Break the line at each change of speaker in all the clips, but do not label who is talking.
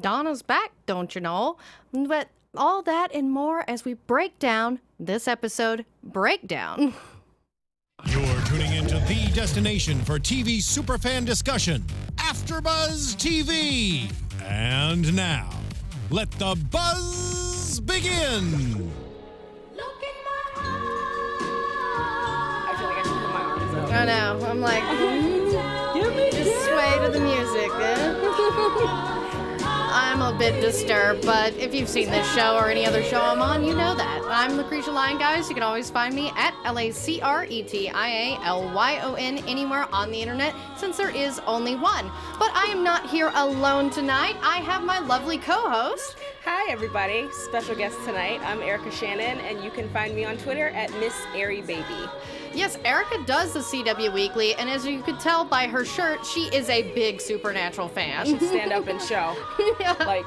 Donna's back, don't you know? But all that and more as we break down this episode breakdown.
You're tuning into the destination for TV superfan discussion, AFTERBUZZ TV. And now, let the buzz begin.
I feel like I should put my arms up.
I know. I'm like, just sway to the music. I'm a bit disturbed, but if you've seen this show or any other show I'm on, you know that. I'm Lacretia Lyon, guys. You can always find me at LACRETIALYON anywhere on the internet, since there is only one. But I am not here alone tonight. I have my lovely co-host.
Hi, everybody. Special guest tonight. I'm Erica Shannon, and you can find me on Twitter at Miss Airy Baby.
Yes, Erica does the CW Weekly, and as you could tell by her shirt, she is a big Supernatural fan.
I should stand up and show.
Yeah.
Like,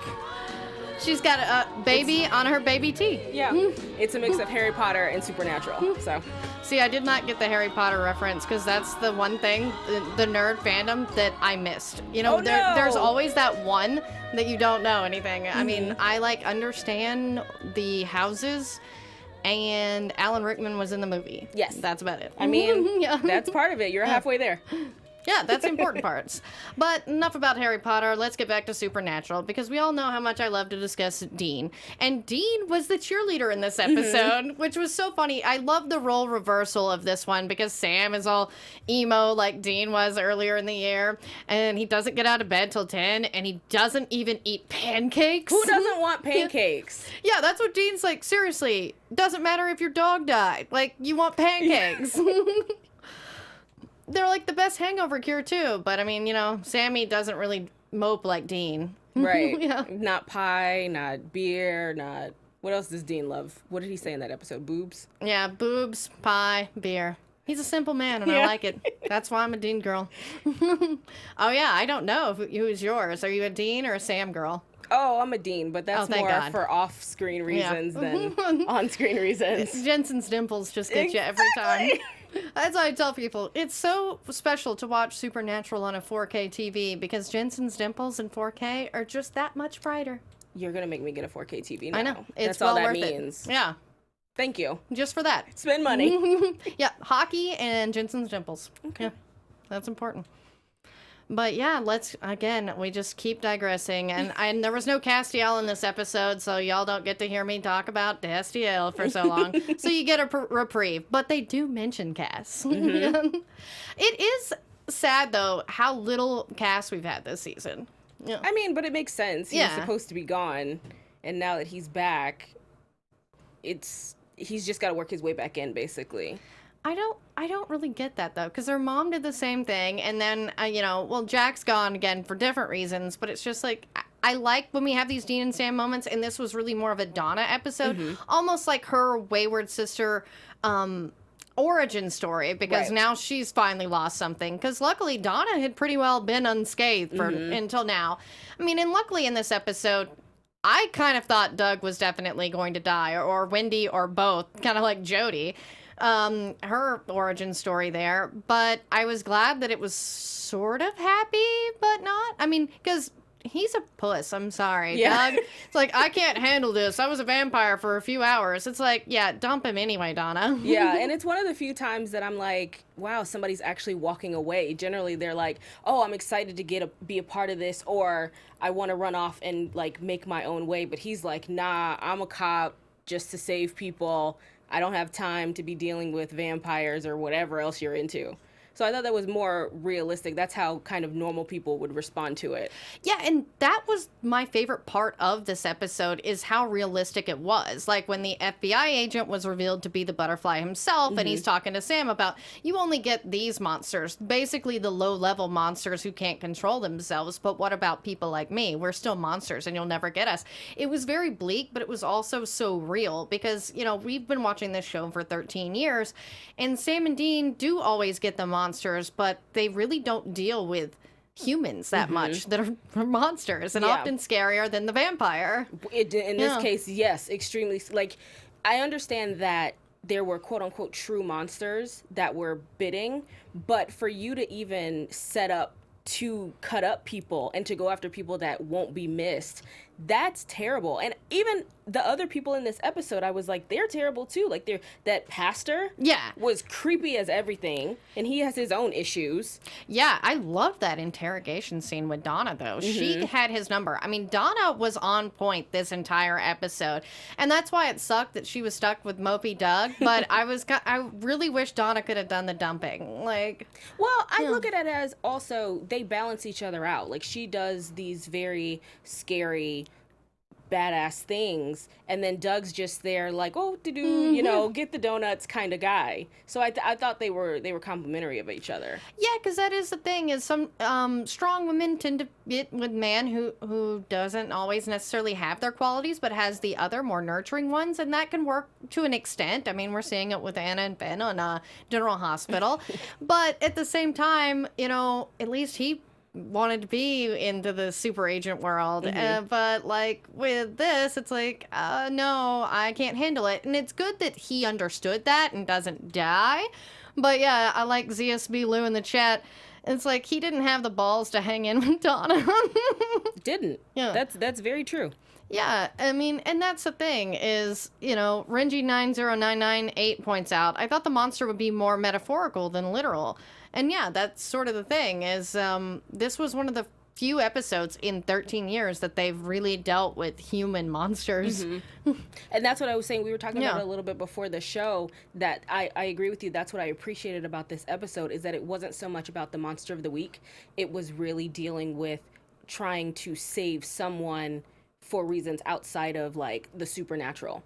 she's got a baby on her baby tee.
yeah, it's a mix of Harry Potter and Supernatural. So,
See, I did not get the Harry Potter reference because that's the one thing, the nerd fandom, that I missed. You know,
Oh, no.
there's always that one that you don't know anything. I mean, I understand the houses, and Alan Rickman was in the movie.
Yes.
That's about it.
I mean,
yeah.
that's part of it. You're halfway there.
Yeah, that's the important parts. But enough about Harry Potter. Let's get back to Supernatural, because we all know how much I love to discuss Dean. And Dean was the cheerleader in this episode, which was so funny. I love the role reversal of this one, because Sam is all emo like Dean was earlier in the year, and he doesn't get out of bed till 10, and he doesn't even eat pancakes.
Who doesn't want pancakes?
Yeah, that's what Dean's like. Seriously, doesn't matter if your dog died. Like, you want pancakes. They're like the best hangover cure too, but I mean, you know, Sammy doesn't really mope like Dean.
Right.
Yeah.
Not pie, not beer, not... What else does Dean love? What did he say in that episode? Boobs?
Yeah, boobs, pie, beer. He's a simple man, and I
Yeah.
like it. That's why I'm a Dean girl. Oh yeah, I don't know who's yours. Are you a Dean or a Sam girl?
Oh, I'm a Dean, but that's
thank
more
God.
for off-screen reasons
Yeah.
than on-screen reasons.
Jensen's dimples just get you every time. That's why I tell people, it's so special to watch Supernatural on a 4K TV, because Jensen's dimples in 4K are just that much brighter.
You're going to make me get a 4K TV now.
I know. It's
That's all
well
that
worth
means.
it. Yeah,
Thank you.
just for that.
Spend money.
Yeah, hockey and Jensen's dimples.
Okay.
Yeah, that's important. But yeah, we just keep digressing. And there was no Castiel in this episode, so y'all don't get to hear me talk about Castiel for so long. So you get a reprieve. But they do mention Cass. It is sad, though, how little Cass we've had this season. Yeah.
I mean, but it makes sense. He was
Yeah.
supposed to be gone, and now that he's back, he's just got to work his way back in, basically.
I don't really get that, though, because her mom did the same thing, and then, Jack's gone again for different reasons, but it's just like, I like when we have these Dean and Sam moments, and this was really more of a Donna episode, almost like her wayward sister origin story, because
Right.
now she's finally lost something, because luckily Donna had pretty well been unscathed until now. I mean, and luckily in this episode, I kind of thought Doug was definitely going to die, or Wendy, or both, kind of like Jody. Her origin story there, but I was glad that it was sort of happy, but not. I mean, because he's a puss. I'm sorry,
Yeah.
Doug. It's like, I can't handle this. I was a vampire for a few hours. It's like, yeah, dump him anyway, Donna.
Yeah, and it's one of the few times that I'm like, wow, somebody's actually walking away. Generally, they're like, oh, I'm excited to be a part of this, or I want to run off and like make my own way. But he's like, nah, I'm a cop just to save people. I don't have time to be dealing with vampires or whatever else you're into. So I thought that was more realistic. That's how kind of normal people would respond to it.
Yeah, and that was my favorite part of this episode, is how realistic it was. Like when the FBI agent was revealed to be the butterfly himself, and he's talking to Sam about, you only get these monsters, basically the low-level monsters who can't control themselves, but what about people like me? We're still monsters, and you'll never get us. It was very bleak, but it was also so real, because, we've been watching this show for 13 years, and Sam and Dean do always get the monsters, but they really don't deal with humans that much that are monsters, and
Yeah.
often scarier than the vampire.
In this
Yeah.
case, yes, extremely. Like, I understand that there were quote unquote true monsters that were bidding, but for you to even set up to cut up people and to go after people that won't be missed. That's terrible. And even the other people in this episode, I was like, they're terrible too. Like, that pastor was creepy as everything, and he has his own issues.
Yeah, I love that interrogation scene with Donna, though. She had his number. I mean, Donna was on point this entire episode, and that's why it sucked that she was stuck with Mopey Doug, but I really wish Donna could have done the dumping. Like,
well, I look at it as also they balance each other out. Like, she does these very scary, badass things, and then Doug's just there like, oh, you know, get the donuts kind of guy. So I thought they were complimentary of each other.
Yeah, because that is the thing, is some strong women tend to get with man who doesn't always necessarily have their qualities, but has the other more nurturing ones, and that can work to an extent. I mean, we're seeing it with Anna and Ben on General Hospital, but at the same time, you know, at least he wanted to be into the super agent world, but like with this, it's like, no, I can't handle it. And it's good that he understood that and doesn't die. But yeah, I like ZSB Lou in the chat. It's like he didn't have the balls to hang in with Donna.
Didn't. Yeah, that's very true.
Yeah, I mean, and that's the thing is, you know, Renji90998 points out, I thought the monster would be more metaphorical than literal. And yeah, that's sort of the thing is, this was one of the few episodes in 13 years that they've really dealt with human monsters.
And that's what I was saying. We were talking about it a little bit before the show, that I agree with you. That's what I appreciated about this episode, is that it wasn't so much about the monster of the week. It was really dealing with trying to save someone for reasons outside of like the supernatural.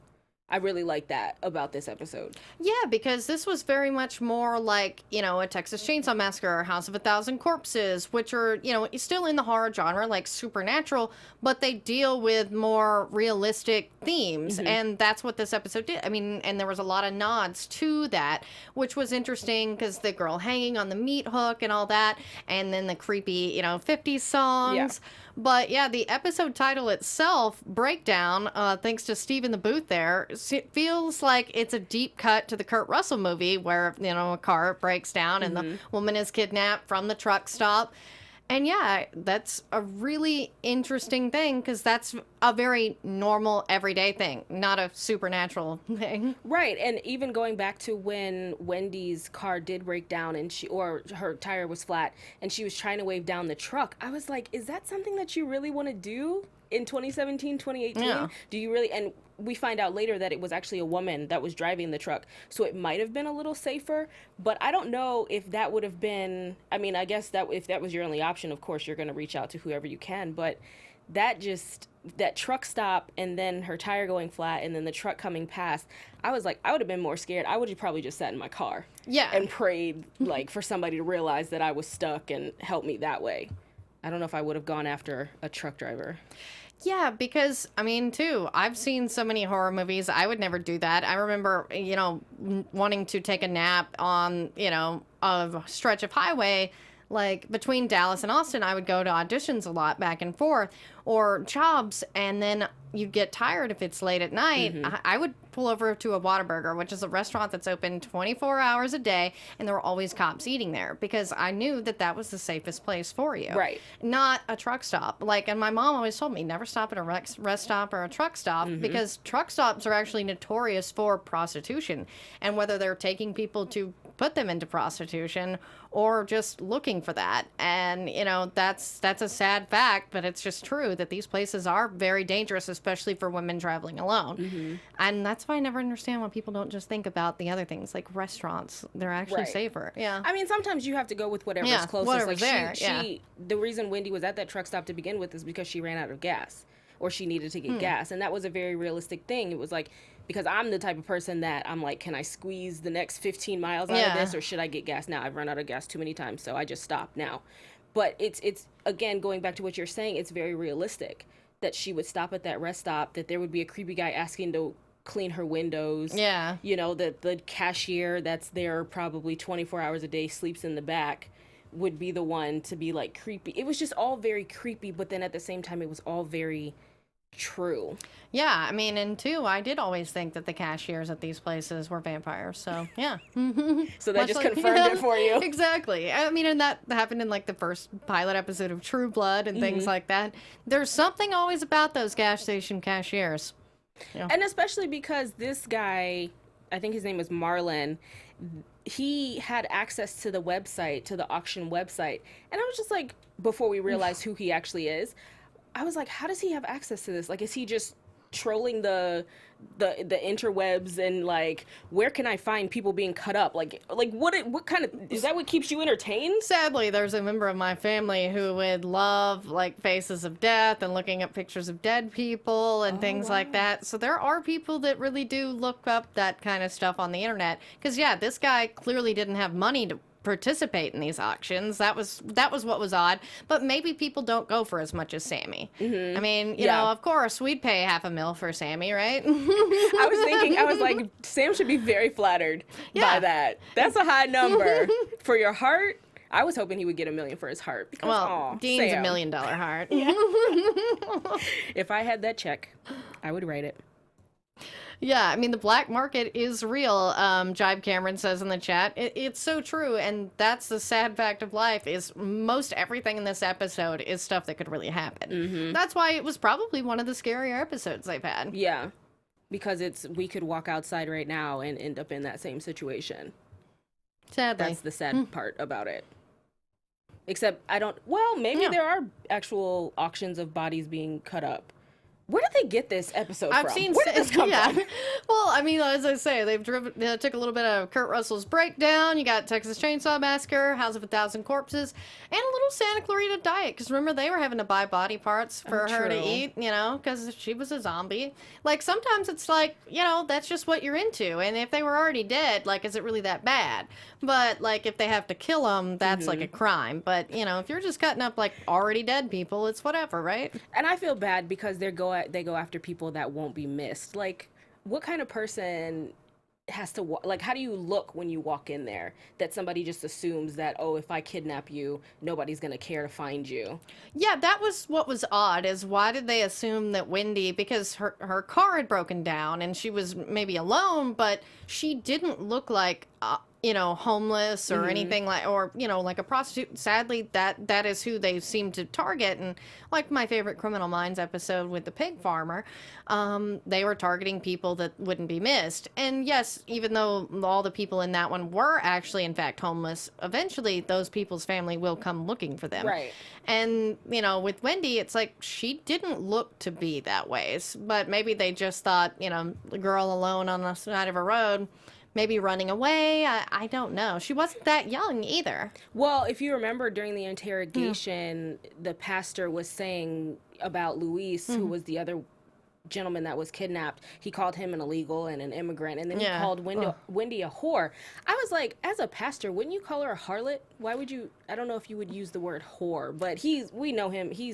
I really like that about this episode.
Yeah, because this was very much more like, you know, a Texas Chainsaw Massacre or House of a Thousand Corpses, which are, you know, still in the horror genre, like supernatural, but they deal with more realistic themes. And that's what this episode did. I mean, and there was a lot of nods to that, which was interesting because the girl hanging on the meat hook and all that, and then the creepy, you know, 50s songs.
Yeah.
But yeah, the episode title itself, Breakdown, thanks to Steve in the booth there, it feels like it's a deep cut to the Kurt Russell movie where, you know, a car breaks down and the woman is kidnapped from the truck stop. And yeah, that's a really interesting thing because that's a very normal, everyday thing, not a supernatural thing.
Right, and even going back to when Wendy's car did break down and her tire was flat and she was trying to wave down the truck, I was like, is that something that you really want to do in 2017, 2018?
Yeah.
Do you really? And we find out later that it was actually a woman that was driving the truck, so it might have been a little safer, but I don't know if that would have been, I mean, I guess that if that was your only option, of course you're going to reach out to whoever you can, but that truck stop and then her tire going flat and then the truck coming past, I was like, I would have been more scared. I would have probably just sat in my car and prayed like for somebody to realize that I was stuck and help me that way. I don't know if I would have gone after a truck driver.
Yeah, because, I mean, too, I've seen so many horror movies. I would never do that. I remember, you know, wanting to take a nap on, you know, a stretch of highway. Like, between Dallas and Austin, I would go to auditions a lot back and forth, or jobs, and then you'd get tired if it's late at night. I would pull over to a Whataburger, which is a restaurant that's open 24 hours a day, and there were always cops eating there, because I knew that that was the safest place for you.
Right.
Not a truck stop. Like, and my mom always told me, never stop at a rest stop or a truck stop, because truck stops are actually notorious for prostitution, and whether they're taking people to put them into prostitution or just looking for that. And, you know, that's a sad fact, but it's just true that these places are very dangerous, especially for women traveling alone. And that's why I never understand why people don't just think about the other things, like restaurants. They're actually safer. Yeah.
I mean, sometimes you have to go with whatever's closest.
Whatever's
like
there.
The reason Wendy was at that truck stop to begin with is because she ran out of gas, or she needed to get gas. And that was a very realistic thing. It was like, because I'm the type of person that I'm like, can I squeeze the next 15 miles out of this, or should I get gas now? I've run out of gas too many times, so I just stop now. But it's again, going back to what you're saying, it's very realistic that she would stop at that rest stop, that there would be a creepy guy asking to clean her windows. Yeah. You know, that the cashier that's there probably 24 hours a day, sleeps in the back, would be the one to be like creepy. It was just all very creepy, but then at the same time, it was all very true.
Yeah, I mean, and two, I did always think that the cashiers at these places were vampires. So, yeah.
So that
Much
just
like-
confirmed it for you.
Exactly. I mean, and that happened in like the first pilot episode of True Blood and things like that. There's something always about those gas station cashiers. Yeah.
And especially because this guy, I think his name was Marlon, he had access to the website, to the auction website. And I was just like, before we realized who he actually is, I was like, how does he have access to this? Like, is he just trolling the interwebs and like, where can I find people being cut up? Like what kind of, is that what keeps you entertained?
Sadly, there's a member of my family who would love like faces of death and looking up pictures of dead people and things like that. So there are people that really do look up that kind of stuff on the internet. Because yeah, this guy clearly didn't have money to participate in these auctions. That was what was odd. But maybe people don't go for as much as Sammy. I mean, you know, of course we'd pay $500,000 for Sammy, right?
I was like, Sam should be very flattered by that. That's a high number. For your heart, I was hoping he would get $1 million for his heart. Because,
Well, Dean's
Sam.
$1 million heart.
If I had that check, I would write it.
Yeah, I mean, the black market is real, Jibe Cameron says in the chat. It's so true, and that's the sad fact of life, is most everything in this episode is stuff that could really happen. That's why it was probably one of the scarier episodes they've had.
Yeah, because we could walk outside right now and end up in that same situation.
Sadly.
That's the sad part about it. Except maybe there are actual auctions of bodies being cut up. Where did they get this episode
I've
from?
seen
Where did this come from?
Well, I mean, as I say, they took a little bit of Kurt Russell's Breakdown. You got Texas Chainsaw Massacre, House of 1,000 Corpses, and a little Santa Clarita Diet. Because remember, they were having to buy body parts for her to
true.
eat, you know, because she was a zombie. Like, sometimes it's like, you know, that's just what you're into. And if they were already dead, like, is it really that bad? But, like, if they have to kill them, that's like a crime. But, you know, if you're just cutting up, like, already dead people, it's whatever, right?
And I feel bad because they go after people that won't be missed. Like, what kind of person has to like, how do you look when you walk in there that somebody just assumes that, oh, if I kidnap you, nobody's gonna care to find you?
Yeah, that was what was odd, is why did they assume that Wendy, because her car had broken down and she was maybe alone, but she didn't look like you know, homeless or anything like, or, you know, like a prostitute. Sadly, that is who they seem to target. And like my favorite Criminal Minds episode with the pig farmer, they were targeting people that wouldn't be missed. And yes, even though all the people in that one were actually, in fact, homeless, eventually those people's family will come looking for them.
Right.
And, you know, with Wendy, it's like she didn't look to be that way. But maybe they just thought, you know, the girl alone on the side of a road, maybe running away. I don't know. She wasn't that young either.
Well, if you remember during the interrogation, the pastor was saying about Luis, who was the other gentleman that was kidnapped. He called him an illegal and an immigrant, and then he called Wendy a whore. I was like, as a pastor, wouldn't you call her a harlot? Why would you? I don't know if you would use the word whore, but we know him. He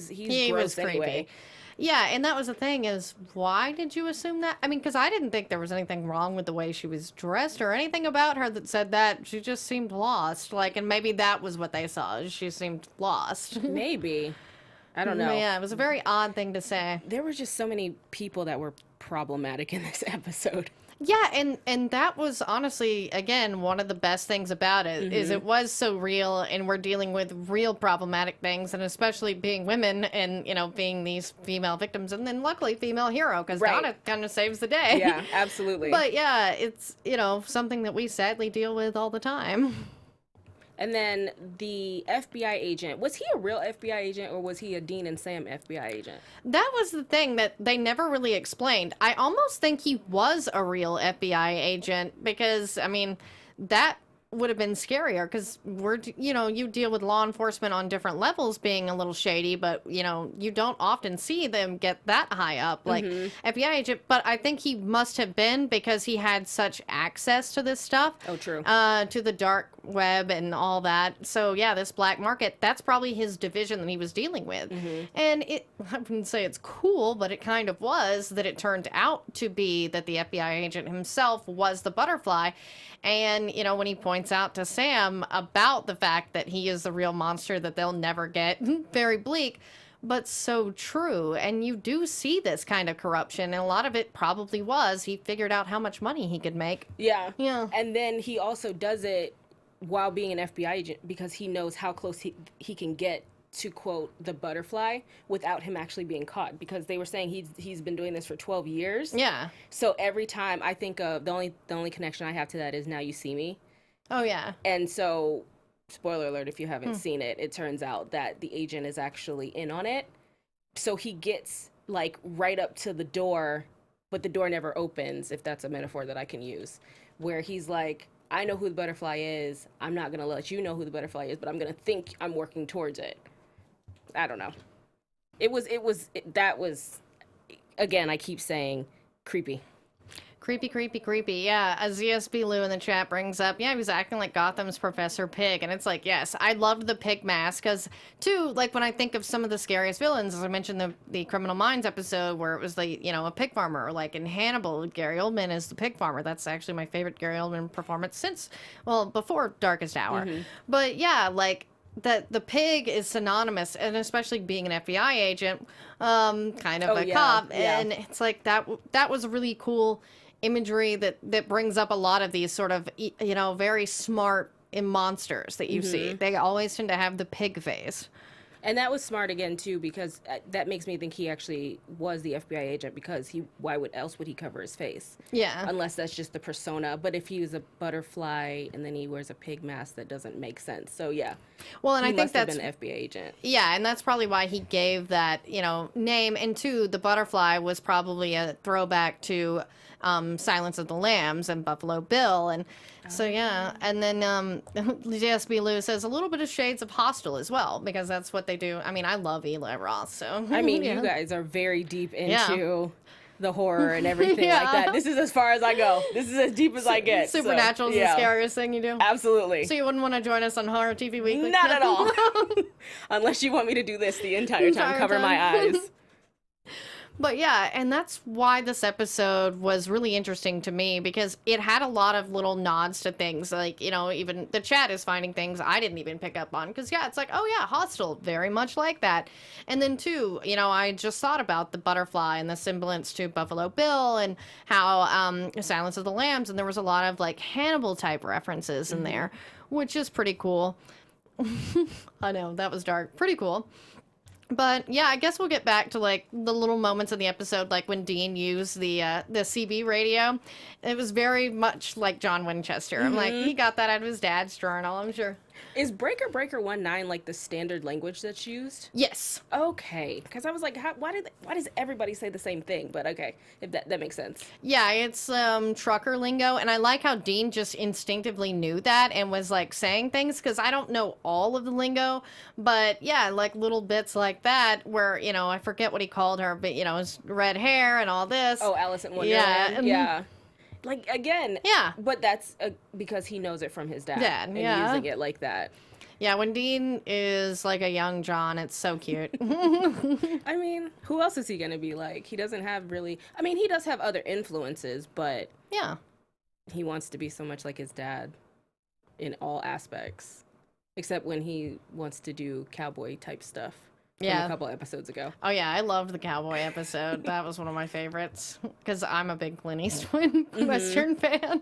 gross anyway.
Creepy. Yeah, and that was the thing, is why did you assume that? I mean, because I didn't think there was anything wrong with the way she was dressed or anything about her that said that. She just seemed lost. Like, and maybe that was what they saw. She seemed lost.
Maybe. I don't know.
Yeah, it was a very odd thing to say.
There were just so many people that were problematic in this episode.
Yeah, and that was honestly, again, one of the best things about it, is it was so real, and we're dealing with real problematic things, and especially being women and, you know, being these female victims, and then luckily female hero, because Donna kind of saves the day.
Yeah, absolutely.
But yeah, it's, you know, something that we sadly deal with all the time.
And then the FBI agent, was he a real FBI agent, or was he a Dean and Sam FBI agent?
That was the thing that they never really explained. I almost think he was a real FBI agent, because, I mean, that would have been scarier, because you deal with law enforcement on different levels being a little shady, but, you know, you don't often see them get that high up, like FBI agent. But I think he must have been, because he had such access to this stuff.
Oh, true.
To the dark web and all that. So yeah, this black market, that's probably his division that he was dealing with. And I wouldn't say it's cool, but it kind of was, that it turned out to be that the FBI agent himself was the butterfly. And, you know, when he points out to Sam about the fact that he is the real monster that they'll never get, very bleak, but so true. And you do see this kind of corruption, and a lot of it probably was he figured out how much money he could make.
Yeah.
Yeah.
And then he also does it while being an FBI agent because he knows how close he can get to, quote, the butterfly without him actually being caught, because they were saying he's been doing this for 12 years.
Yeah.
So every time I think of the only connection I have to that is Now You See Me.
Oh, yeah.
And so, spoiler alert if you haven't seen it, it turns out that the agent is actually in on it. So he gets like right up to the door, but the door never opens, if that's a metaphor that I can use, where he's like, I know who the butterfly is. I'm not going to let you know who the butterfly is, but I'm going to think I'm working towards it. I don't know. That was, again, I keep saying, creepy.
Creepy, creepy, creepy. Yeah, as ZSB Lou in the chat brings up, yeah, he was acting like Gotham's Professor Pig. And it's like, yes, I loved the pig mask because, too, like when I think of some of the scariest villains, as I mentioned the Criminal Minds episode where it was like, you know, a pig farmer, or like in Hannibal, Gary Oldman is the pig farmer. That's actually my favorite Gary Oldman performance since, well, before Darkest Hour. Mm-hmm. But yeah, like, that the pig is synonymous, and especially being an FBI agent, kind of cop.
Yeah.
And it's like that was a really cool imagery that brings up a lot of these sort of, you know, very smart monsters that you see. They always tend to have the pig face.
And that was smart again too, because that makes me think he actually was the FBI agent, because why else would he cover his face?
Yeah.
Unless that's just the persona. But if he was a butterfly and then he wears a pig mask, that doesn't make sense. So yeah.
Well, and
he
I think
must have
that's
been an FBI agent.
Yeah, and that's probably why he gave that, you know, name. And two, the butterfly was probably a throwback to Silence of the Lambs and Buffalo Bill. And so, yeah. And then JSB Lou says a little bit of shades of Hostel as well, because that's what they do. I mean, I love Eli Roth, so.
I mean, you guys are very deep into the horror and everything like that. This is as far as I go. This is as deep as I get.
Supernatural is the scariest thing you do?
Absolutely.
So you wouldn't want to join us on Horror TV Weekly?
Not at all. Unless you want me to do this the entire time, cover my eyes.
But yeah, and that's why this episode was really interesting to me, because it had a lot of little nods to things. Like, you know, even the chat is finding things I didn't even pick up on. Because, yeah, it's like, oh, yeah, Hostel, very much like that. And then, too, you know, I just thought about the butterfly and the semblance to Buffalo Bill and how Silence of the Lambs. And there was a lot of, like, Hannibal-type references in there, which is pretty cool. I know, that was dark. Pretty cool. But yeah, I guess we'll get back to like the little moments in the episode, like when Dean used the CB radio. It was very much like John Winchester. I'm like, he got that out of his dad's journal, I'm sure.
Is Breaker 19 like the standard language that's used?
Yes.
Okay, because I was like, why does everybody say the same thing? But okay, if that makes sense.
Yeah, it's trucker lingo, and I like how Dean just instinctively knew that and was like saying things, because I don't know all of the lingo, but yeah, like little bits like that where, you know, I forget what he called her, but you know, his red hair and all this.
Oh, Alice in Wonderland. Yeah. Like, again, but that's because he knows it from his dad and using it like that.
Yeah, when Dean is like a young John, it's so cute.
I mean, who else is he going to be like? He doesn't have really... I mean, he does have other influences, but...
Yeah.
He wants to be so much like his dad in all aspects. Except when he wants to do cowboy-type stuff. From a couple episodes ago.
Oh, yeah, I loved the cowboy episode. That was one of my favorites, because I'm a big Clint Eastwood Western fan.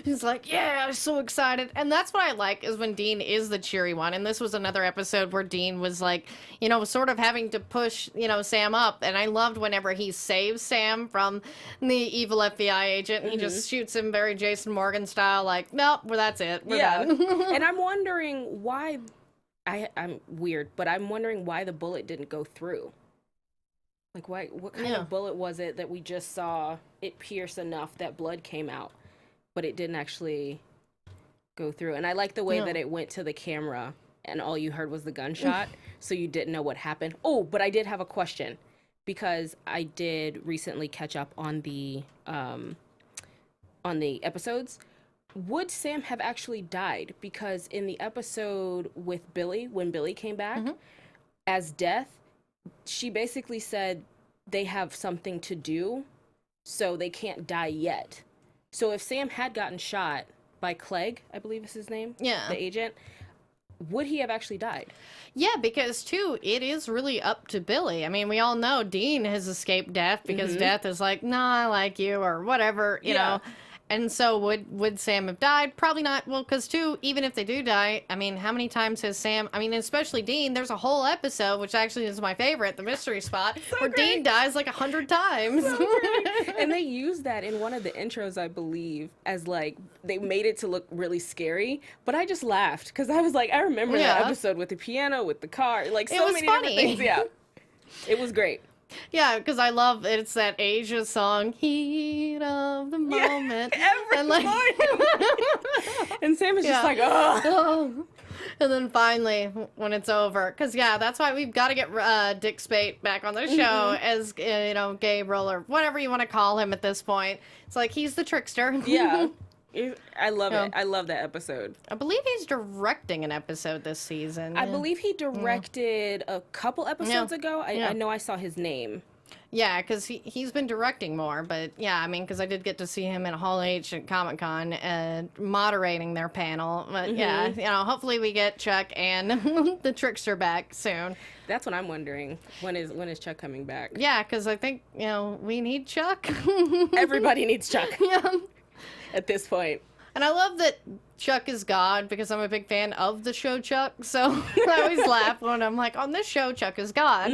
He's like, yeah, I'm so excited. And that's what I like, is when Dean is the cheery one. And this was another episode where Dean was like, you know, sort of having to push, you know, Sam up. And I loved whenever he saves Sam from the evil FBI agent. And he just shoots him very Jason Morgan style, like, nope, well, that's it. We're done.
And I'm wondering why... I'm weird, but I'm wondering why the bullet didn't go through. Like, what kind of bullet was it that we just saw it pierce enough that blood came out, but it didn't actually go through? And I like the way that it went to the camera and all you heard was the gunshot, so you didn't know what happened. Oh, but I did have a question, because I did recently catch up on the episodes. Would Sam have actually died? Because in the episode with Billy, when Billy came back as Death, she basically said they have something to do, so they can't die yet. So if Sam had gotten shot by Clegg, I believe is his name, the agent, would he have actually died?
Yeah, because, too, it is really up to Billy. I mean, we all know Dean has escaped death because death is like, nah, I like you, or whatever, you know. And so would Sam have died? Probably not. Well, because, too, even if they do die, I mean, how many times has Sam... I mean, especially Dean, there's a whole episode, which actually is my favorite, the mystery spot, where Dean dies like 100 times.
And they used that in one of the intros, I believe, as, like, they made it to look really scary. But I just laughed, because I was like, I remember that episode with the piano, with the car, like, so many different things. Yeah. It was great.
Yeah, because I love it's that Asia song, "Heat of the Moment."
Every morning. And Sam is just like, oh.
And then finally, when it's over, because that's why we've got to get Dick Spate back on the show as Gabriel or whatever you want to call him at this point. It's like he's the trickster.
Yeah. I love it. I love that episode.
I believe he's directing an episode this season.
I believe he directed a couple episodes ago. I know I saw his name.
Yeah, because he's been directing more. But yeah, I mean, because I did get to see him in Hall H at Comic-Con moderating their panel. But yeah, hopefully we get Chuck and the trickster back soon.
That's what I'm wondering. When is Chuck coming back?
Yeah, because I think, we need Chuck.
Everybody needs Chuck.
Yeah.
At this point.
And I love that Chuck is God because I'm a big fan of the show Chuck. So I always laugh when I'm like, on this show, Chuck is God.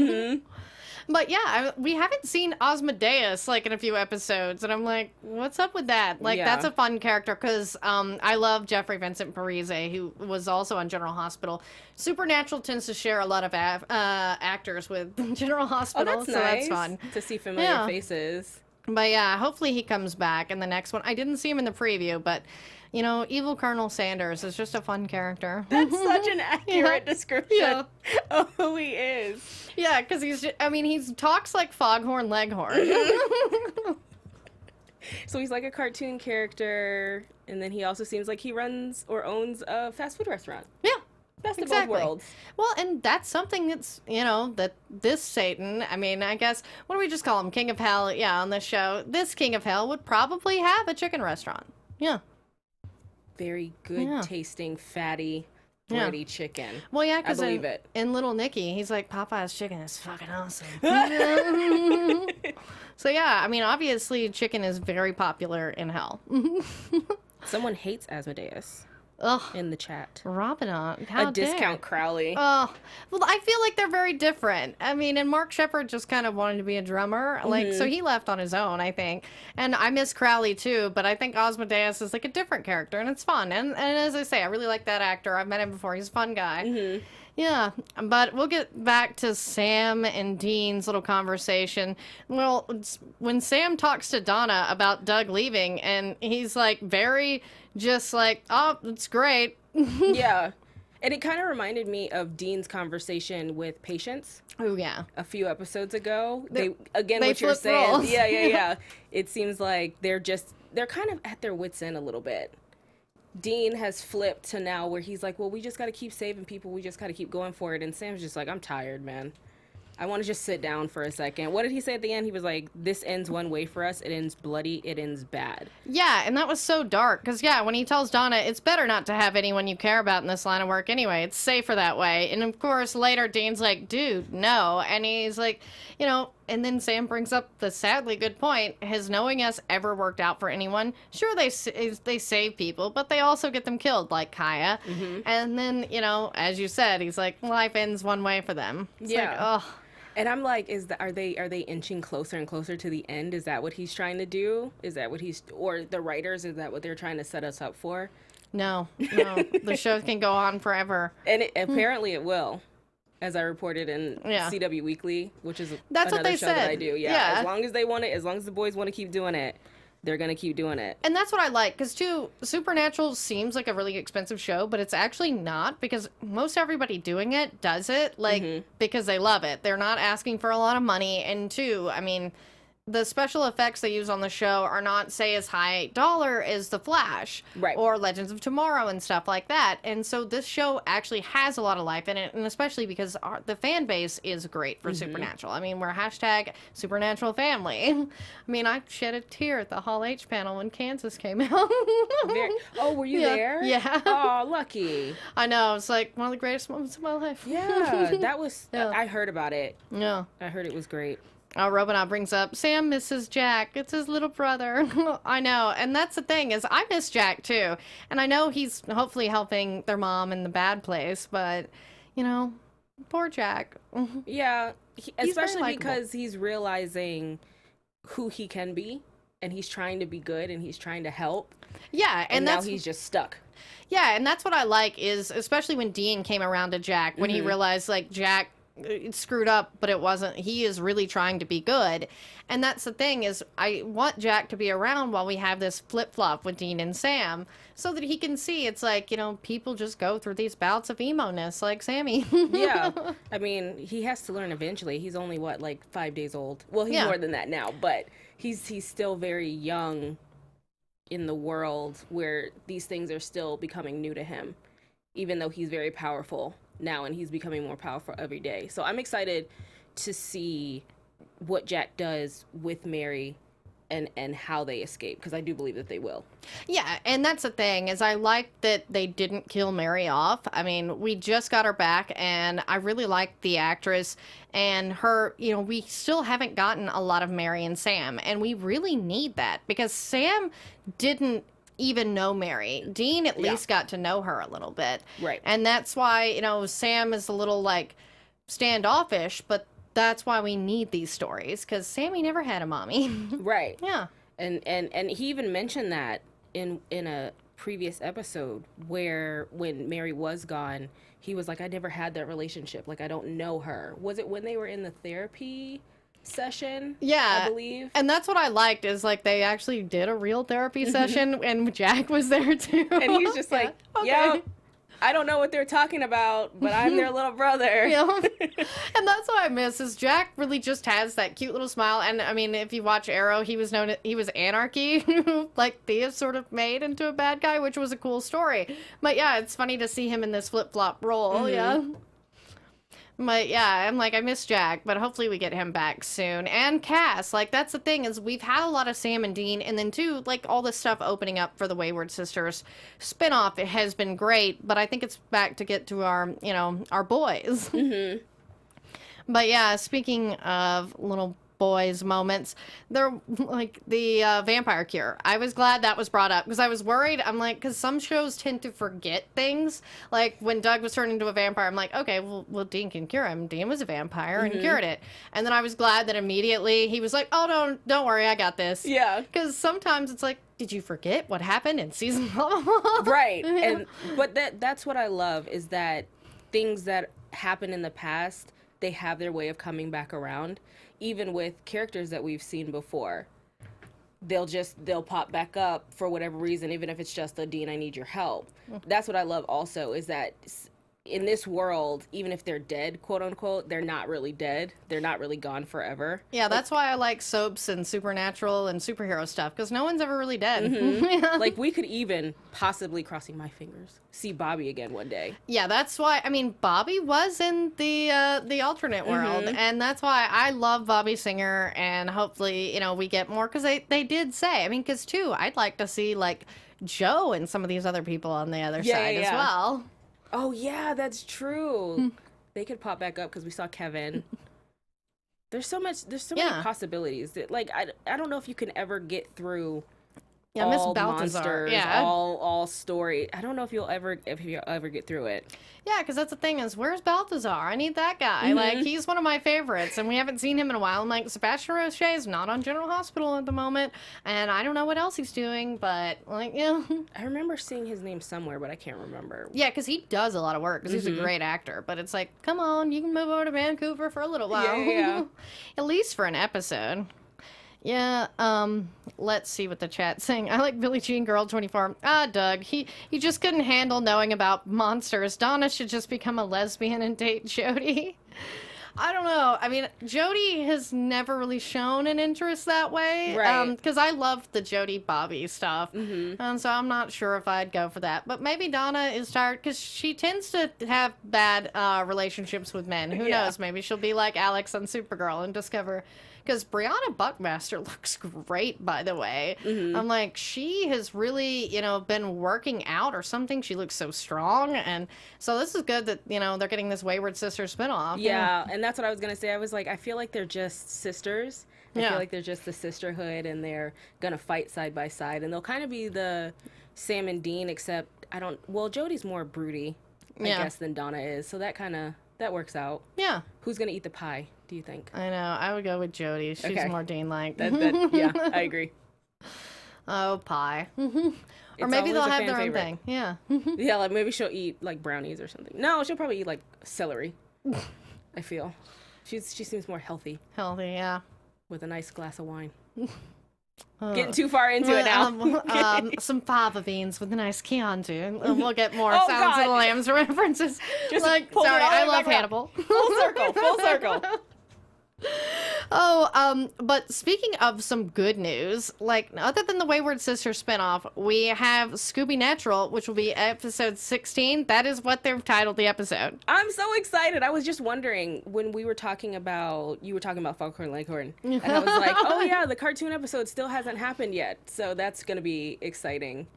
But yeah, we haven't seen Asmodeus like in a few episodes. And I'm like, what's up with that? Like, that's a fun character because I love Jeffrey Vincent Parise, who was also on General Hospital. Supernatural tends to share a lot of actors with General Hospital.
Oh, that's
so
nice
that's fun.
To see familiar faces.
But yeah, hopefully he comes back in the next one. I didn't see him in the preview, but, Evil Colonel Sanders is just a fun character.
That's such an accurate description of who he is.
Yeah, because he talks like Foghorn Leghorn.
So he's like a cartoon character, and then he also seems like he runs or owns a fast food restaurant.
Yeah.
Best of both worlds.
Well, and that's something that's, that this Satan, I mean, I guess, what do we just call him? King of Hell, on this show. This King of Hell would probably have a chicken restaurant. Yeah.
Very good tasting, fatty, bready chicken.
Well, yeah, because in Little Nicky, he's like, Popeye's chicken is fucking awesome. So, yeah, I mean, obviously, chicken is very popular in hell.
Someone hates Asmodeus.
Ugh.
In the chat.
Robinette. How
discount Crowley.
Oh. Well, I feel like they're very different. I mean, and Mark Shepard just kind of wanted to be a drummer. Like, so he left on his own, I think. And I miss Crowley, too. But I think Asmodeus is, like, a different character. And it's fun. And as I say, I really like that actor. I've met him before. He's a fun guy. Yeah, but we'll get back to Sam and Dean's little conversation. Well, when Sam talks to Donna about Doug leaving, and he's like very just like, oh, it's great.
Yeah. And it kind of reminded me of Dean's conversation with Patience.
Oh, yeah.
A few episodes ago. They
what you're saying.
Roles. Yeah. It seems like they're kind of at their wits' end a little bit. Dean has flipped to now where he's like, well, we just got to keep saving people. We just got to keep going for it. And Sam's just like, I'm tired, man. I want to just sit down for a second. What did he say at the end? He was like, this ends one way for us. It ends bloody. It ends bad.
Yeah, and that was so dark. Because, when he tells Donna, it's better not to have anyone you care about in this line of work anyway. It's safer that way. And, of course, later Dean's like, dude, no. And he's like, and then Sam brings up the sadly good point. Has knowing us ever worked out for anyone? Sure, they save people, but they also get them killed, like Kaya. And then, as you said, he's like, life ends one way for them. It's like, oh.
And I'm like, are they inching closer and closer to the end? Is that what he's trying to do? Is that what or the writers, is that what they're trying to set us up for?
No. The show can go on forever.
And apparently it will, as I reported in CW Weekly, which is another show that I do. Yeah, as long as they want it, as long as the boys want to keep doing it, they're going to keep doing it.
And that's what I like, because, too, Supernatural seems like a really expensive show, but it's actually not, because most everybody doing it does it, because they love it. They're not asking for a lot of money, and, 2, I mean, the special effects they use on the show are not, say, as high dollar as The Flash
Right.
or Legends of Tomorrow and stuff like that. And so this show actually has a lot of life in it, and especially because the fan base is great for Supernatural. I mean, we're hashtag Supernatural family. I mean, I shed a tear at the Hall H panel when Kansas came out.
Were you there?
Yeah.
Oh, lucky.
I know. It's like one of the greatest moments of my life.
Yeah, that was,
Yeah.
I heard about it.
Yeah.
I heard it was great.
Robinot brings up, Sam misses Jack. It's his little brother. I know. And that's the thing is I miss Jack too. And I know he's hopefully helping their mom in the bad place, but, you know, poor Jack.
Yeah, especially
likable.
because he's realizing who he can be, and he's trying to be good, and he's trying to help.
Yeah,
And now
that's
he's just stuck.
yeah, and that's what I like is especially when Dean came around to Jack, when he realized like Jack screwed up, but it wasn't. He is really trying to be good, and that's the thing is I want Jack to be around while we have this flip flop with Dean and Sam, so that he can see it's like, you know, people just go through these bouts of emo-ness like Sammy.
Yeah, I mean, he has to learn eventually. He's only what, like 5 days old. Well, he's
Yeah.
more than that now, but he's still very young in the world where these things are still becoming new to him, even though he's very powerful now and he's becoming more powerful every day. So I'm excited to see what Jack does with Mary and how they escape, because I do believe that they will.
Yeah, and that's the thing is I like that they didn't kill Mary off. I mean, we just got her back, and I really like the actress and her. You know, we still haven't gotten a lot of Mary and Sam, and we really need that because Sam didn't even know Mary. Dean at least got to know her a little bit.
Right.
And that's why, you know, Sam is a little like standoffish, but that's why we need these stories because Sammy never had a mommy.
Right.
Yeah.
And he even mentioned that in a previous episode where when Mary was gone, he was like, I never had that relationship. Like, I don't know her. Was it when they were in the therapy session?
Yeah.
I believe.
And that's what I liked is like they actually did a real therapy session and Jack was there too.
And he's just like,
okay.
yeah, I don't know what they're talking about, but I'm their little brother.
Yeah. And that's what I miss is Jack really just has that cute little smile. And I mean, if you watch Arrow, he was Anarchy, like Thea sort of made into a bad guy, which was a cool story. But yeah, it's funny to see him in this flip-flop role. Yeah. But yeah, I'm like, I miss Jack, but hopefully we get him back soon. And Cass, like, that's the thing is we've had a lot of Sam and Dean, and then too, like, all this stuff opening up for the Wayward Sisters spinoff, it has been great, but I think it's back to get to our, you know, our boys. But yeah, speaking of little boys moments, they're like the vampire cure. I was glad that was brought up because I was worried. I'm like, because some shows tend to forget things. Like when Doug was turned into a vampire, I'm like, okay, well Dean can cure him. Dean was a vampire and cured it. And then I was glad that immediately he was like, oh, don't worry, I got this.
Yeah.
Because sometimes it's like, did you forget what happened in season?
Right. And but that's what I love is that things that happen in the past, they have their way of coming back around. Even with characters that we've seen before, they'll pop back up for whatever reason, even if it's just a Dean, I need your help. That's what I love also is that in this world, even if they're dead, quote unquote, they're not really dead. They're not really gone forever.
Yeah, that's why I like soaps and supernatural and superhero stuff because no one's ever really dead.
Like we could even possibly, crossing my fingers, see Bobby again one day.
Yeah, that's why. I mean, Bobby was in the alternate world, and that's why I love Bobby Singer. And hopefully, you know, we get more because they did say. I mean, because too, I'd like to see like Joe and some of these other people on the other side as well.
Oh yeah, that's true. They could pop back up because we saw Kevin. There's so many possibilities that like I don't know if you can ever get through.
Yeah, Miss
all
Balthazar.
monsters,
Yeah,
all story. I don't know if you'll ever get through it.
yeah, because that's the thing is, where's Balthazar? I need that guy. Like he's one of my favorites, and we haven't seen him in a while. I'm like, Sebastian Roche is not on General Hospital at the moment, and I don't know what else he's doing, but like, yeah.
I remember seeing his name somewhere, but I can't remember.
Yeah, because he does a lot of work because he's a great actor. But it's like, come on, you can move over to Vancouver for a little while.
Yeah.
At least for an episode. Yeah, let's see what the chat's saying. I like Billie Jean Girl 24. Doug, he just couldn't handle knowing about monsters. Donna should just become a lesbian and date Jody. I don't know. I mean, Jody has never really shown an interest that way.
Right.
Because I love the Jody Bobby stuff. And so I'm not sure if I'd go for that. But maybe Donna is tired because she tends to have bad relationships with men. Who knows? Maybe she'll be like Alex on Supergirl and discover... Because Brianna Buckmaster looks great, by the way. I'm like, she has really, been working out or something. She looks so strong. And so this is good that, they're getting this Wayward Sisters spinoff.
Yeah, and that's what I was going to say. I was like, I feel like they're just sisters. I feel like they're just the sisterhood, and they're going to fight side by side. And they'll kind of be the Sam and Dean, except Jody's more broody, I guess, than Donna is. So that works out. Yeah. Who's going to eat the pie, do you think?
I know. I would go with Jody. She's more Dean-like.
Yeah, I agree.
Oh, pie. Or maybe they'll have their own thing. Yeah.
Yeah, like maybe she'll eat like brownies or something. No, she'll probably eat like celery. I feel. She seems more healthy.
Healthy, yeah.
With a nice glass of wine. Getting too far into it now.
Some fava beans with a nice Chianti. And we'll get more Sounds of the Lambs references.
Just
sorry, I love Hannibal.
Full circle.
But speaking of some good news, like, other than the Wayward Sisters spinoff, we have Scooby-Natural, which will be episode 16. That is what they've titled the episode.
I'm so excited. I was just wondering when you were talking about Foghorn Leghorn, and I was like, oh yeah, the cartoon episode still hasn't happened yet. So that's going to be exciting.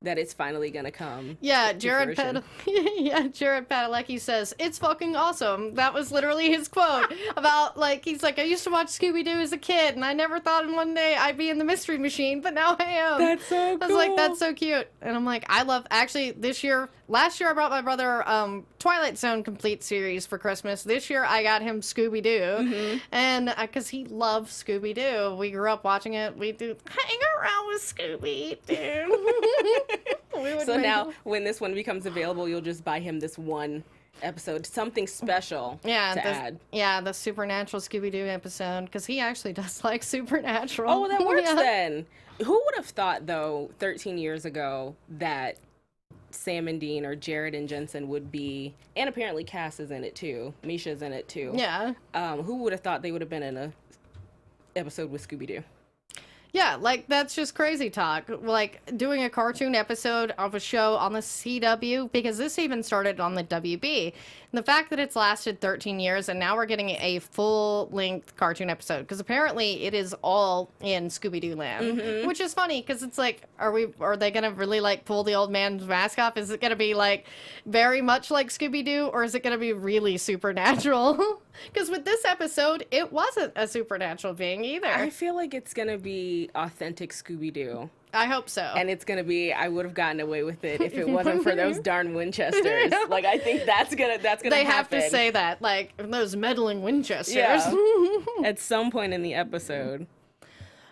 That it's finally gonna come.
Yeah, Jared Padalecki says, "It's fucking awesome." That was literally his quote about, like, he's like, I used to watch Scooby-Doo as a kid, and I never thought in one day I'd be in the Mystery Machine, but now I am.
That's so cool.
I was like, that's so cute. And I'm like, last year I brought my brother Twilight Zone Complete series for Christmas. This year I got him Scooby-Doo. And because he loves Scooby-Doo. We grew up watching it. We do hang around with Scooby-Doo.
So now, when this one becomes available, you'll just buy him this one episode, something special to add.
Yeah, the Supernatural Scooby-Doo episode, because he actually does like Supernatural.
Oh, that works then. Who would have thought, though, 13 years ago, that Sam and Dean or Jared and Jensen would be, and apparently Cass is in it too, Misha's in it too.
Yeah.
Who would have thought they would have been in a episode with Scooby-Doo?
Yeah, like, that's just crazy talk. Like, doing a cartoon episode of a show on the CW, because this even started on the WB. And the fact that it's lasted 13 years, and now we're getting a full-length cartoon episode, because apparently it is all in Scooby-Doo land, which is funny, because it's like, are they going to really, like, pull the old man's mask off? Is it going to be, like, very much like Scooby-Doo, or is it going to be really supernatural? Because with this episode, it wasn't a supernatural being either.
I feel like it's going to be authentic Scooby-Doo.
I hope so.
And it's going to be, I would have gotten away with it if it wasn't for those darn Winchesters. Like, I think that's gonna happen.
They have to say that, like, those meddling Winchesters.
Yeah. At some point in the episode.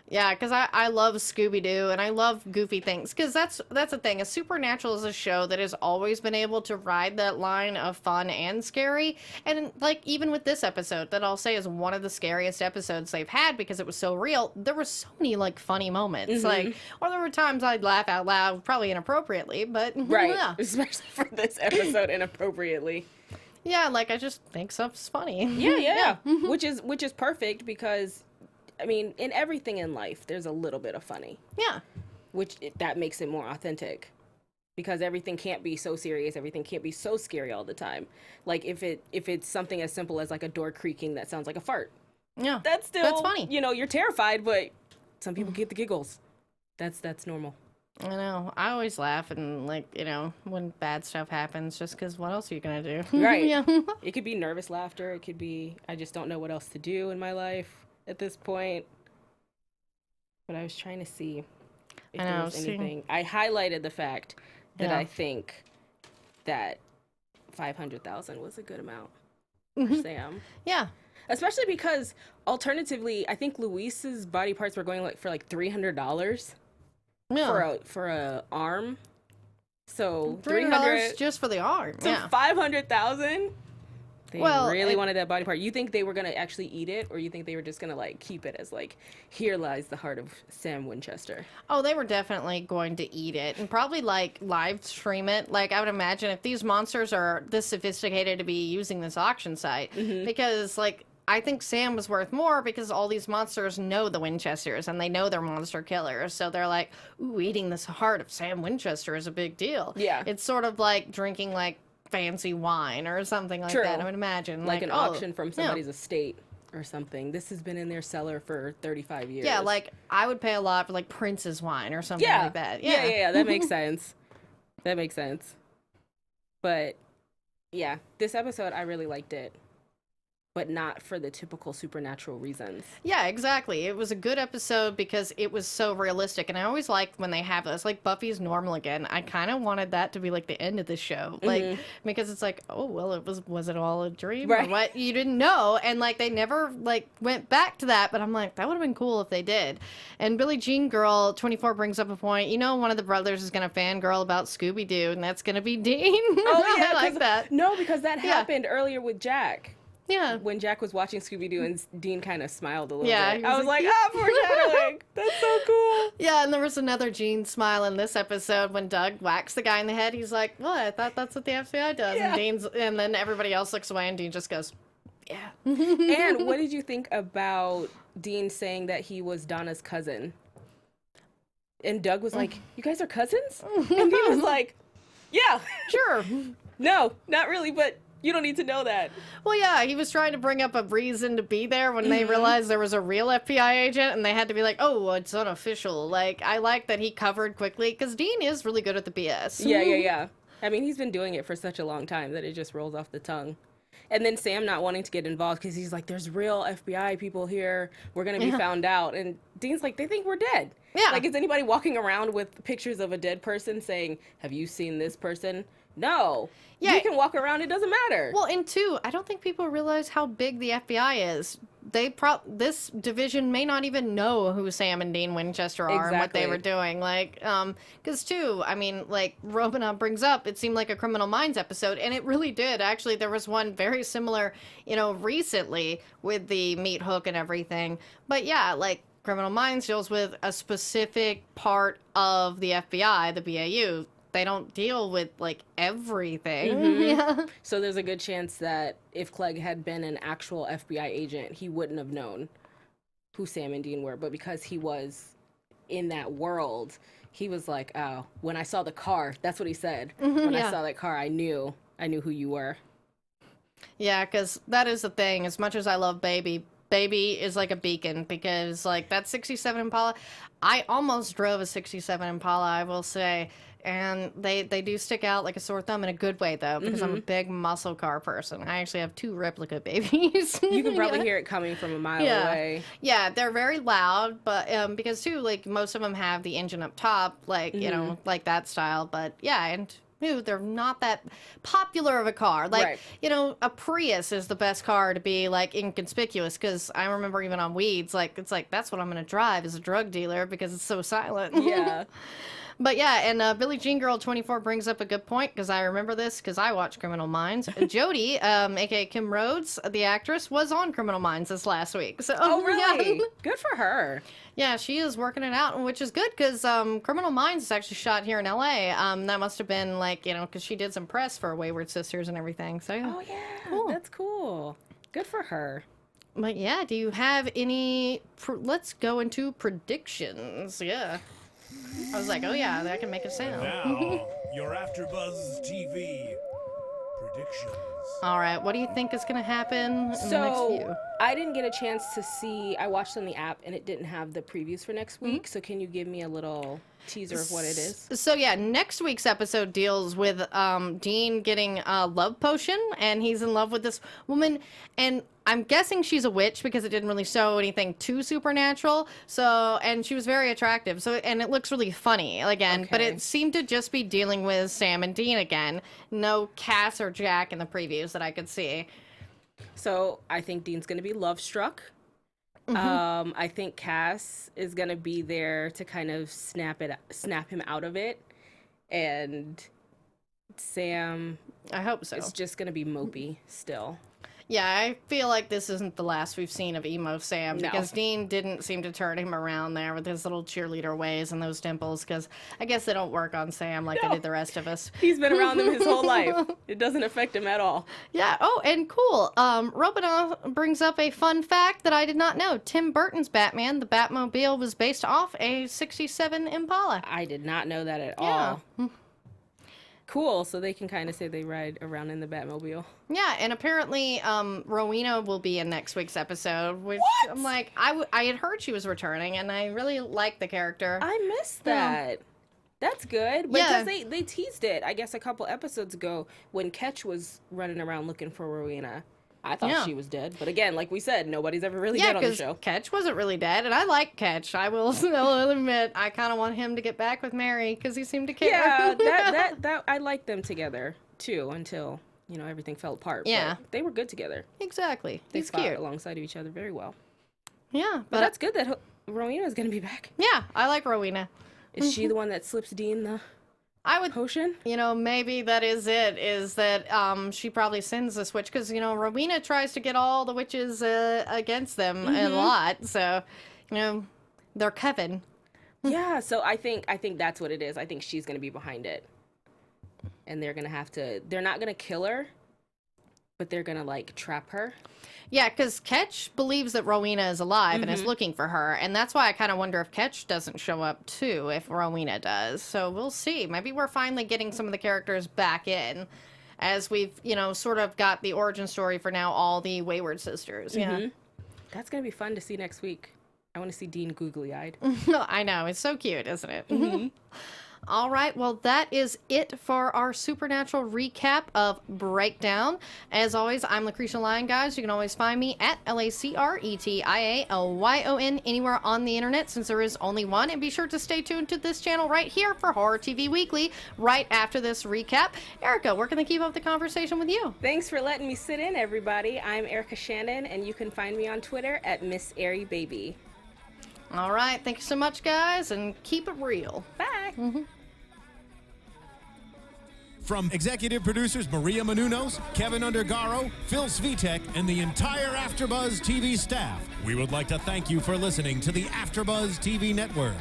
Yeah, because I love Scooby-Doo, and I love goofy things, because that's the thing. A Supernatural is a show that has always been able to ride that line of fun and scary, and, like, even with this episode, that I'll say is one of the scariest episodes they've had, because it was so real, there were so many, like, funny moments, like, or there were times I'd laugh out loud, probably inappropriately, but,
right,
yeah.
Especially for this episode, inappropriately.
Yeah, like, I just think stuff's funny.
Yeah. Which is perfect, because I mean, in everything in life, there's a little bit of funny.
Yeah.
That makes it more authentic. Because everything can't be so serious, everything can't be so scary all the time. Like, if it's something as simple as, like, a door creaking that sounds like a fart.
Yeah.
That's
funny.
You know, you're terrified, but some people get the giggles. That's normal.
I know. I always laugh and, like, you know, when bad stuff happens, just because what else are you going to do?
Right.
Yeah.
It could be nervous laughter. It could be, I just don't know what else to do in my life at this point. But I was trying to see if there was anything. I highlighted the fact that I think that 500,000 was a good amount for Sam.
Yeah.
Especially because alternatively, I think Luis's body parts were going for $300 for a arm. So $300
just for the arm.
So 500,000. They really wanted that body part. You think they were going to actually eat it, or you think they were just going to, like, keep it as, like, here lies the heart of Sam Winchester?
Oh, they were definitely going to eat it and probably, like, live stream it. Like, I would imagine if these monsters are this sophisticated to be using this auction site, because, like, I think Sam was worth more because all these monsters know the Winchesters and they know they're monster killers. So they're like, ooh, eating this heart of Sam Winchester is a big deal.
Yeah.
It's sort of like drinking, like, fancy wine or something like that, I would imagine.
Like an auction from somebody's estate or something. This has been in their cellar for 35 years.
Yeah, like, I would pay a lot for, like, Prince's wine or something like that.
Yeah, that makes sense. That makes sense. But, yeah, this episode, I really liked it. But not for the typical supernatural reasons.
Yeah, exactly. It was a good episode because it was so realistic. And I always liked when they have this, like, Buffy's normal again. I kind of wanted that to be, like, the end of the show. Like, because it's like, oh, well, was it all a dream? Right. Or what? You didn't know. And, like, they never, like, went back to that. But I'm like, that would have been cool if they did. And Billie Jean Girl 24 brings up a point. You know, one of the brothers is going to fangirl about Scooby-Doo, and that's going to be Dean.
Oh, yeah.
I like that.
No, because that happened earlier with Jack.
Yeah.
When Jack was watching Scooby-Doo and Dean kind of smiled a little bit.
I
was like, foreshadowing. That's so cool.
Yeah, and there was another Gene smile in this episode when Doug whacks the guy in the head. He's like, what? I thought that's what the FBI does. Yeah. And then everybody else looks away and Dean just goes, yeah.
And what did you think about Dean saying that he was Donna's cousin? And Doug was like, you guys are cousins? And Dean was like, yeah.
Sure.
No, not really, but you don't need to know that.
Well, yeah, he was trying to bring up a reason to be there when they realized there was a real FBI agent, and they had to be like, oh, it's unofficial. Like, I like that he covered quickly, because Dean is really good at the BS.
Yeah. I mean, he's been doing it for such a long time that it just rolls off the tongue. And then Sam not wanting to get involved because he's like, there's real FBI people here. We're going to be found out. And Dean's like, they think we're dead.
Yeah.
Like, is anybody walking around with pictures of a dead person saying, have you seen this person? No. Yeah. You can walk around. It doesn't matter.
Well, and two, I don't think people realize how big the FBI is. This division may not even know who Sam and Dean Winchester are and what they were doing. Like, because too, I mean, like Robina brings up, it seemed like a Criminal Minds episode, and it really did. Actually, there was one very similar, recently with the meat hook and everything. But yeah, like Criminal Minds deals with a specific part of the FBI, the BAU. They don't deal with, like, everything. Yeah.
So there's a good chance that if Clegg had been an actual FBI agent, he wouldn't have known who Sam and Dean were. But because he was in that world, he was like, oh, when I saw the car, that's what he said. When I saw that car, I knew who you were.
Yeah, because that is the thing. As much as I love Baby is like a beacon, because, like, that 67 Impala, I almost drove a 67 Impala, I will say. And they do stick out like a sore thumb in a good way, though, because I'm a big muscle car person. I actually have 2 replica babies.
You can probably hear it coming from a mile away.
Yeah, they're very loud, but because, too, like, most of them have the engine up top, like, like that style. But, yeah, and they're not that popular of a car. Like, a Prius is the best car to be, like, inconspicuous, because I remember even on Weeds, like, it's like, that's what I'm going to drive as a drug dealer, because it's so silent.
Yeah.
But yeah, and Billie Jean Girl 24 brings up a good point, because I remember this because I watch Criminal Minds. Jodie, aka Kim Rhodes, the actress, was on Criminal Minds this last week. So,
oh, really?
Yeah.
Good for her.
Yeah, she is working it out, which is good, because Criminal Minds is actually shot here in LA. That must have been like, because she did some press for Wayward Sisters and everything. So,
oh, yeah. Cool. That's cool. Good for her.
But yeah, do you have any... Let's go into predictions. Yeah. I was like, oh yeah, that can make a sound.
Now, your AFTERBUZZ TV predictions.
All right, what do you think is going to happen in the next few?
I didn't get a chance to see, I watched on the app and it didn't have the previews for next week, so can you give me a little teaser of what it is?
So yeah, next week's episode deals with Dean getting a love potion, and he's in love with this woman, and I'm guessing she's a witch because it didn't really show anything too supernatural. So, and she was very attractive. So, and it looks really funny again, but it seemed to just be dealing with Sam and Dean again. No Cass or Jack in the previews that I could see.
So I think Dean's going to be love struck. I think Cass is going to be there to kind of snap him out of it. And Sam,
I hope so.
It's just going to be mopey still.
Yeah, I feel like this isn't the last we've seen of emo Sam,
No.
because Dean didn't seem to turn him around there with his little cheerleader ways and those dimples, because I guess they don't work on Sam like they did the rest of us.
He's been around them his whole life. It doesn't affect him at all.
Yeah. Oh, and cool. Robinoff brings up a fun fact that I did not know. Tim Burton's Batman, the Batmobile, was based off a '67 Impala.
I did not know that at
Yeah.
all. Cool, so they can kind of say they ride around in the Batmobile.
Yeah, and apparently Rowena will be in next week's episode, which I'm like, I had heard she was returning, and I really like the character.
I missed that. That's good.
Yeah.
Because they teased it, I guess, a couple episodes ago when Ketch was running around looking for Rowena. I thought she was dead. But again, like we said, nobody's ever really dead on the show.
Ketch wasn't really dead, and I like Ketch. I will admit, I kind of want him to get back with Mary, because he seemed to care.
Yeah, that I liked them together, too, until, everything fell apart.
Yeah.
But they were good together.
Exactly.
They
It's
fought
cute.
alongside of each other very well.
Yeah.
But that's good that Rowena's going to be back.
Yeah, I like Rowena.
Is she the one that slips Dean the
I would
potion?
Maybe that is it, is that she probably sends the switch, because, Rowena tries to get all the witches against them a lot, so, they're Kevin.
Yeah, so I think that's what it is. I think she's going to be behind it. And they're going to have to, they're not going to kill her, but they're going to, like, trap her.
Yeah, because Ketch believes that Rowena is alive and is looking for her, and that's why I kind of wonder if Ketch doesn't show up, too, if Rowena does. So we'll see. Maybe we're finally getting some of the characters back in, as we've, sort of got the origin story for now all the Wayward sisters. Yeah.
That's going to be fun to see next week. I want to see Dean googly-eyed.
I know. It's so cute, isn't it? All right, well, that is it for our Supernatural recap of Breakdown. As always, I'm Lacretia Lyon, guys. You can always find me at LACRETIALYON anywhere on the internet, since there is only one. And be sure to stay tuned to this channel right here for Horror TV Weekly right after this recap. Erica, where can they keep up the conversation with you?
Thanks for letting me sit in, everybody. I'm Erica Shannon, and you can find me on Twitter at Miss Airy Baby.
All right, thank you so much, guys, and keep it real.
Bye.
From executive producers Maria Menounos, Kevin Undergaro, Phil Svitek, and the entire AfterBuzz TV staff, we would like to thank you for listening to the AfterBuzz TV network.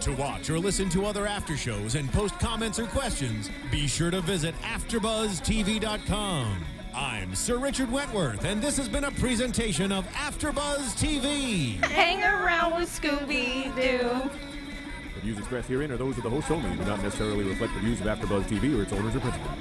To watch or listen to other after shows and post comments or questions, be sure to visit AfterBuzzTV.com. I'm Sir Richard Wentworth, and this has been a presentation of AfterBuzz TV.
Hang around with Scooby-Doo.
The views expressed herein are those of the hosts only and do not necessarily reflect the views of AfterBuzz TV or its owners or principals.